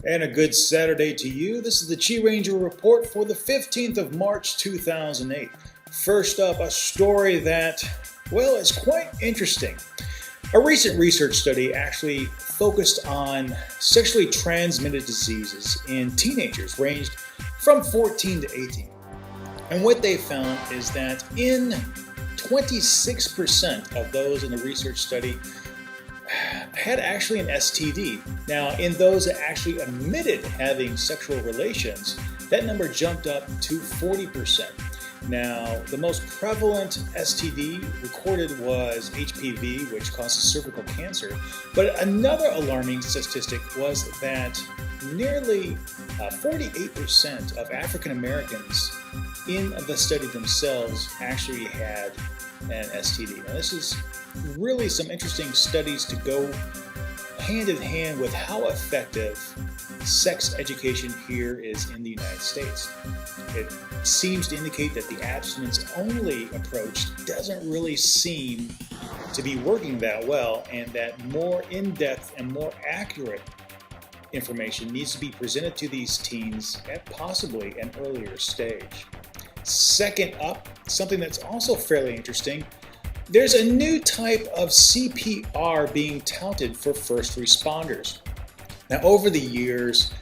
And a good Saturday to you. This is the QiRanger report for the 15th of March 2008. First up, a story that, well, is quite interesting. A recent research study actually focused on sexually transmitted diseases in teenagers ranged from 14 to 18. And what they found is that in 26% of those in the research study had actually an STD. Now, in those that actually admitted having sexual relations, that number jumped up to 40%. Now, the most prevalent STD recorded was HPV, which causes cervical cancer. But another alarming statistic was that nearly 48% of African Americans in the study themselves actually had an STD. Now, this is really some interesting studies to go hand in hand with how effective sex education here is in the United States. It seems to indicate that the abstinence-only approach doesn't really seem to be working that well, and that more in-depth and more accurate information needs to be presented to these teens at possibly an earlier stage. Second up, something that's also fairly interesting, there's a new type of CPR being touted for first responders. Now, over the years,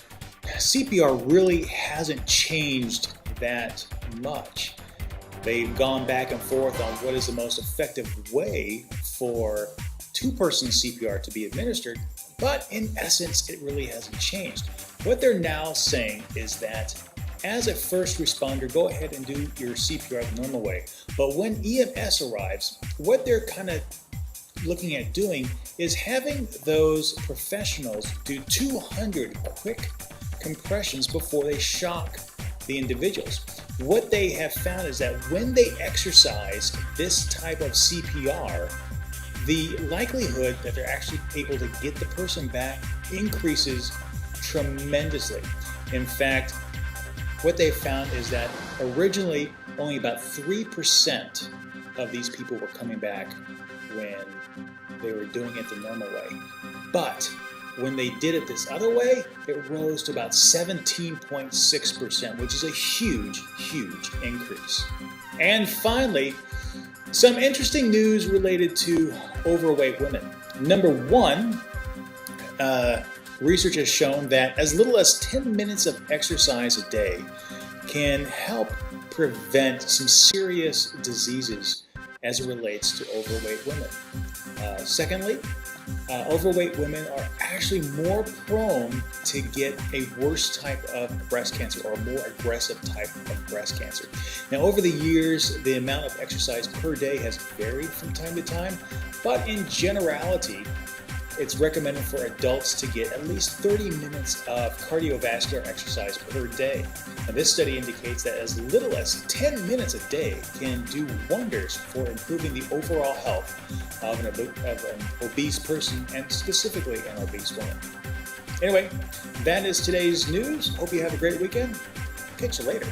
CPR really hasn't changed that much. They've gone back and forth on what is the most effective way for two-person CPR to be administered, but in essence, it really hasn't changed. What they're now saying is that as a first responder, go ahead and do your CPR the normal way. But when EMS arrives, what they're kind of looking at doing is having those professionals do 200 quick compressions before they shock the individuals. What they have found is that when they exercise this type of CPR, the likelihood that they're actually able to get the person back increases tremendously. In fact, what they found is that originally only about 3% of these people were coming back when they were doing it the normal way. But when they did it this other way, it rose to about 17.6%, which is a huge, huge increase. And finally, some interesting news related to overweight women. Number one, research has shown that as little as 10 minutes of exercise a day can help prevent some serious diseases as it relates to overweight women. Secondly, overweight women are actually more prone to get a worse type of breast cancer, or a more aggressive type of breast cancer. Now, over the years, the amount of exercise per day has varied from time to time, but in generality, it's recommended for adults to get at least 30 minutes of cardiovascular exercise per day. And this study indicates that as little as 10 minutes a day can do wonders for improving the overall health of an obese person, and specifically an obese woman. Anyway, that is today's news. Hope you have a great weekend. Catch you later.